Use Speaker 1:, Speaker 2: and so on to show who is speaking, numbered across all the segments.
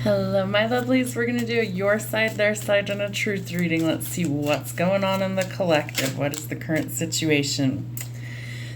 Speaker 1: Hello, my lovelies. We're going to do a your side, their side, and a truth reading. Let's see what's going on in the collective. What is the current situation?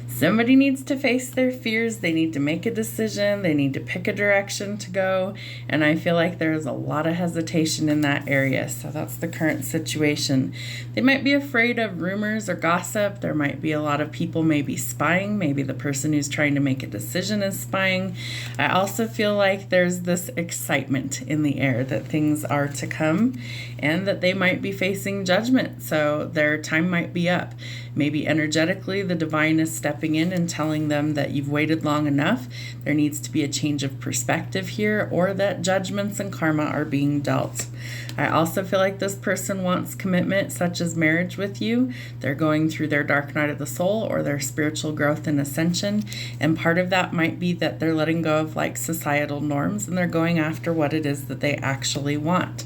Speaker 1: Somebody needs to face their fears. They need to make a decision. They need to pick a direction to go. And I feel like there's a lot of hesitation in that area. So that's the current situation. They might be afraid of rumors or gossip. There might be a lot of people maybe spying. Maybe the person who's trying to make a decision is spying. I also feel like there's this excitement in the air that things are to come and that they might be facing judgment. So their time might be up. Maybe energetically, the divine is stepping in and telling them that you've waited long enough. There needs to be a change of perspective here, or that judgments and karma are being dealt. I also feel like this person wants commitment, such as marriage with you. They're going through their dark night of the soul or their spiritual growth and ascension. And part of that might be that they're letting go of like societal norms and they're going after what it is that they actually want.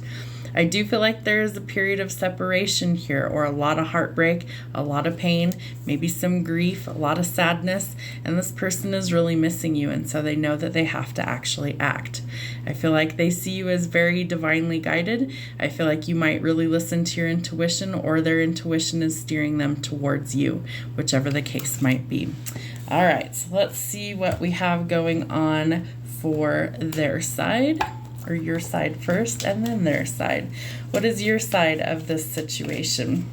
Speaker 1: I do feel like there is a period of separation here, or a lot of heartbreak, a lot of pain, maybe some grief, a lot of sadness, and this person is really missing you, and so they know that they have to actually act. I feel like they see you as very divinely guided. I feel like you might really listen to your intuition, or their intuition is steering them towards you, whichever the case might be. All right, so let's see what we have going on for their side. Or your side first and then their side. What is your side of this situation?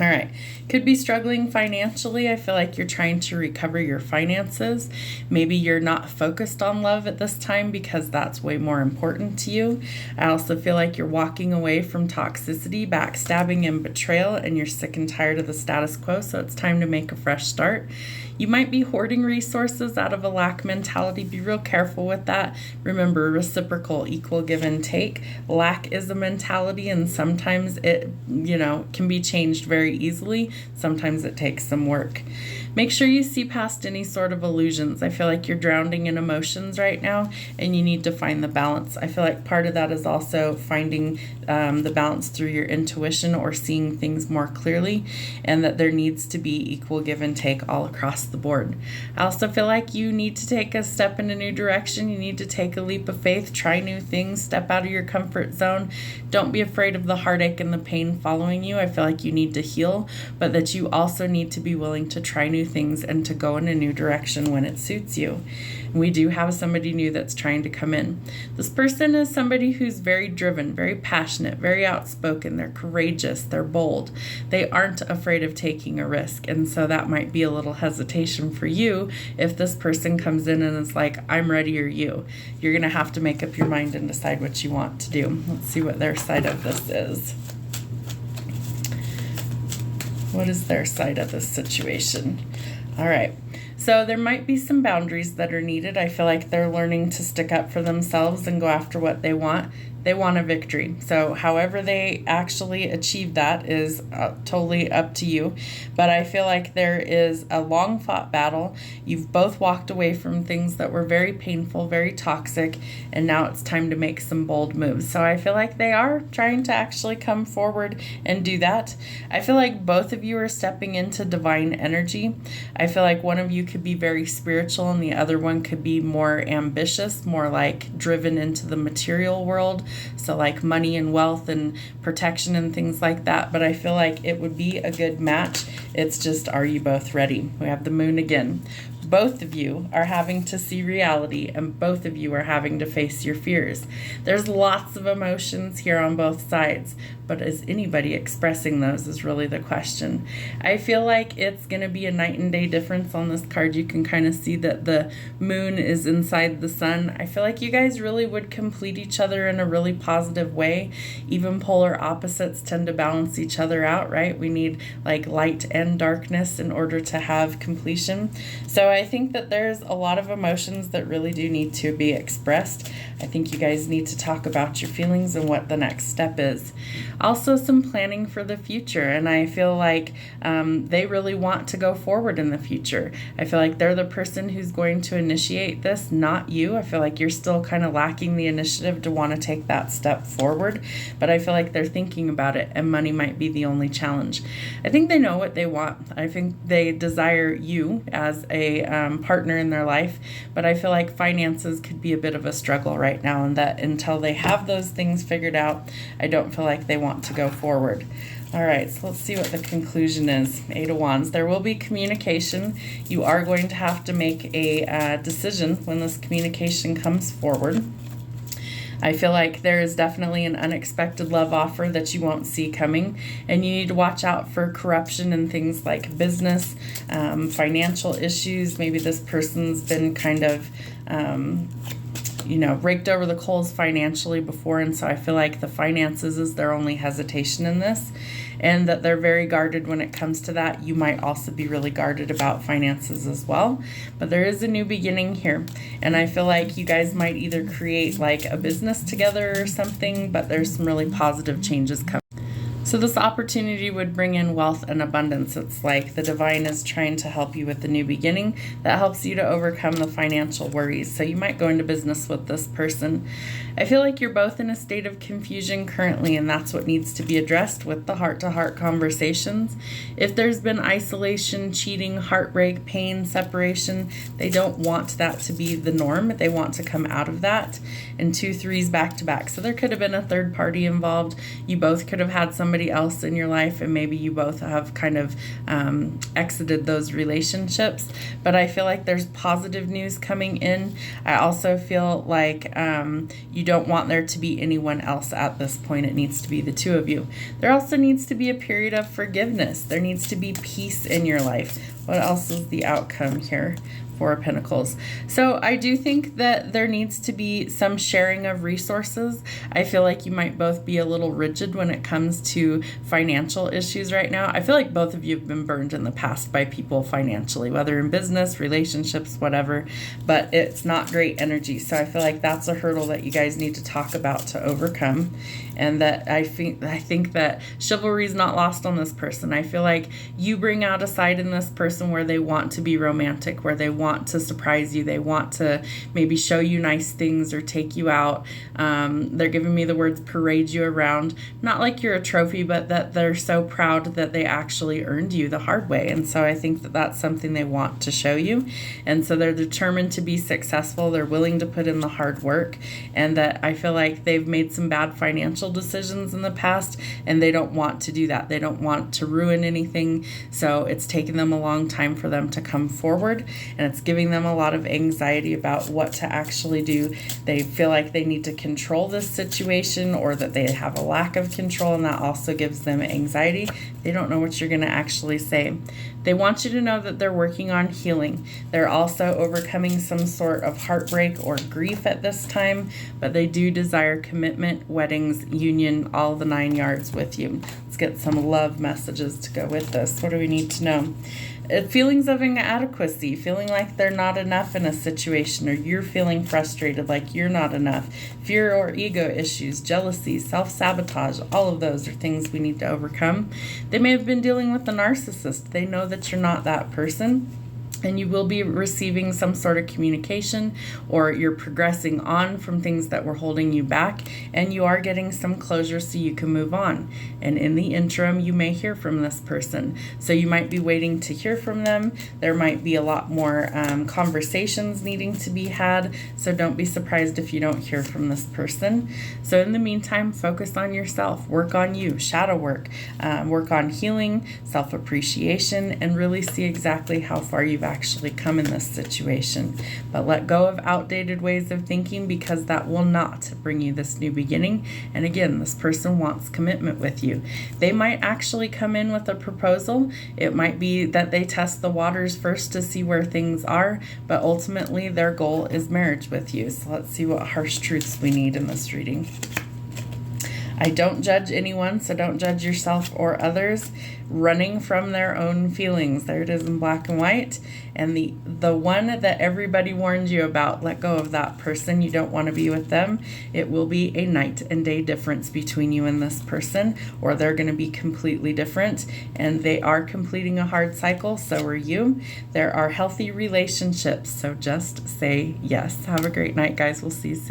Speaker 1: All right. Could be struggling financially. I feel like you're trying to recover your finances. Maybe you're not focused on love at this time because that's way more important to you. I also feel like you're walking away from toxicity, backstabbing, and betrayal, and you're sick and tired of the status quo, so it's time to make a fresh start. You might be hoarding resources out of a lack mentality. Be real careful with that. Remember, reciprocal, equal give and take. Lack is a mentality, and sometimes it, can be changed very easily. Sometimes it takes some work. Make sure you see past any sort of illusions. I feel like you're drowning in emotions right now, and you need to find the balance. I feel like part of that is also finding the balance through your intuition or seeing things more clearly, and that there needs to be equal give and take all across the board. I also feel like you need to take a step in a new direction. You need to take a leap of faith, try new things, step out of your comfort zone. Don't be afraid of the heartache and the pain following you. I feel like you need to heal, but that you also need to be willing to try new things and to go in a new direction when it suits you. We do have somebody new that's trying to come in. This person is somebody who's very driven, very passionate, very outspoken. They're courageous, they're bold. They aren't afraid of taking a risk. And so that might be a little hesitation for you if this person comes in and is like, I'm ready, or you. You're going to have to make up your mind and decide what you want to do. Let's see what their side of this is. What is their side of this situation? All right. So there might be some boundaries that are needed. I feel like they're learning to stick up for themselves and go after what they want. They want a victory. So however they actually achieve that is totally up to you. But I feel like there is a long fought battle. You've both walked away from things that were very painful, very toxic, and now it's time to make some bold moves. So I feel like they are trying to actually come forward and do that. I feel like both of you are stepping into divine energy. I feel like one of you could be very spiritual and the other one could be more ambitious, more like driven into the material world. So like money and wealth and protection and things like that. But I feel like it would be a good match. It's just, are you both ready? We have the moon again. Both of you are having to see reality, and both of you are having to face your fears. There's lots of emotions here on both sides, but is anybody expressing those is really the question. I feel like it's going to be a night and day difference on this card. You can kind of see that the moon is inside the sun. I feel like you guys really would complete each other in a really positive way. Even polar opposites tend to balance each other out, right? We need like light and darkness in order to have completion. So I think that there's a lot of emotions that really do need to be expressed. I think you guys need to talk about your feelings and what the next step is. Also, some planning for the future, and I feel like they really want to go forward in the future. I feel like they're the person who's going to initiate this, not you. I feel like you're still kind of lacking the initiative to want to take that step forward, but I feel like they're thinking about it, and money might be the only challenge. I think they know what they want. I think they desire you as a partner in their life, but I feel like finances could be a bit of a struggle right now, and that until they have those things figured out, I don't feel like they want to go forward. All right, so let's see what the conclusion is. Eight of Wands. There will be communication. You are going to have to make a decision when this communication comes forward. I feel like there is definitely an unexpected love offer that you won't see coming, and you need to watch out for corruption in things like business, financial issues. Maybe this person's been kind of raked over the coals financially before, and so I feel like the finances is their only hesitation in this, and that they're very guarded when it comes to that. You might also be really guarded about finances as well, but there is a new beginning here, and I feel like you guys might either create like a business together or something, but there's some really positive changes coming. So this opportunity would bring in wealth and abundance. It's like the divine is trying to help you with the new beginning that helps you to overcome the financial worries. So you might go into business with this person. I feel like you're both in a state of confusion currently, and that's what needs to be addressed with the heart-to-heart conversations. If there's been isolation, cheating, heartbreak, pain, separation, they don't want that to be the norm. They want to come out of that. And 2 3s back to back. So there could have been a third party involved. You both could have had somebody else in your life, and maybe you both have kind of exited those relationships. But I feel like there's positive news coming in. I also feel like you don't want there to be anyone else at this point. It needs to be the two of you. There also needs to be a period of forgiveness. There needs to be peace in your life. What else is the outcome here? 4 of Pentacles. So I do think that there needs to be some sharing of resources. I feel like you might both be a little rigid when it comes to financial issues right now. I feel like both of you have been burned in the past by people financially, whether in business, relationships, whatever, but it's not great energy. So I feel like that's a hurdle that you guys need to talk about to overcome. And that I think that chivalry is not lost on this person. I feel like you bring out a side in this person where they want to be romantic, where they want to surprise you. They want to maybe show you nice things or take you out. They're giving me the words parade you around. Not like you're a trophy, but that they're so proud that they actually earned you the hard way. And so I think that that's something they want to show you. And so they're determined to be successful. They're willing to put in the hard work. And that I feel like they've made some bad financial decisions in the past, and they don't want to do that. They don't want to ruin anything. So it's taken them a long time for them to come forward, and it's giving them a lot of anxiety about what to actually do. They feel like they need to control this situation, or that they have a lack of control, and that also gives them anxiety. They don't know what you're going to actually say. They want you to know that they're working on healing. They're also overcoming some sort of heartbreak or grief at this time, but they do desire commitment, weddings, union, all the 9 yards with you. Let's get some love messages to go with this. What do we need to know? Feelings of inadequacy, feeling like they're not enough in a situation, or you're feeling frustrated like you're not enough. Fear or ego issues, jealousy, self-sabotage, all of those are things we need to overcome. They may have been dealing with a narcissist. They know that you're not that person. And you will be receiving some sort of communication, or you're progressing on from things that were holding you back, and you are getting some closure so you can move on. And in the interim, you may hear from this person. So you might be waiting to hear from them. There might be a lot more conversations needing to be had. So don't be surprised if you don't hear from this person. So in the meantime, focus on yourself, work on you, shadow work, work on healing, self-appreciation, and really see exactly how far you've actually come in this situation. But let go of outdated ways of thinking, because that will not bring you this new beginning. And again, this person wants commitment with you. They might actually come in with a proposal. It might be that they test the waters first to see where things are, but ultimately their goal is marriage with you. So let's see what harsh truths we need in this reading. I don't judge anyone, so don't judge yourself or others. Running from their own feelings. There it is in black and white. And the one that everybody warned you about, let go of that person. You don't want to be with them. It will be a night and day difference between you and this person, or they're going to be completely different. And they are completing a hard cycle, so are you. There are healthy relationships, so just say yes. Have a great night, guys. We'll see you soon.